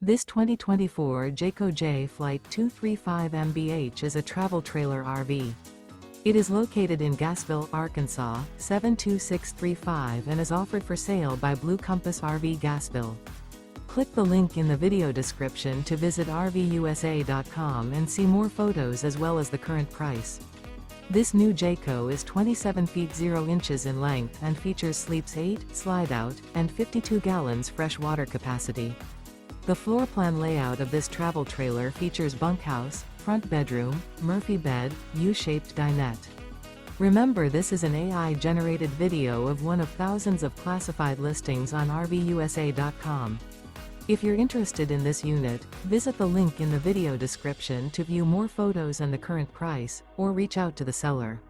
This 2024 Jayco Jay Flight 235 MBH is a travel trailer RV. It is located in Gassville, Arkansas, 72635 and is offered for sale by Blue Compass RV Gassville. Click the link in the video description to visit RVUSA.com and see more photos as well as the current price. This new Jayco is 27 feet 0 inches in length and features sleeps 8, Slideout, and 52 gallons fresh water capacity. The floor plan layout of this travel trailer features bunkhouse, front bedroom, Murphy bed, U-shaped dinette. Remember, this is an AI-generated video of one of thousands of classified listings on RVUSA.com. If you're interested in this unit, visit the link in the video description to view more photos and the current price, or reach out to the seller.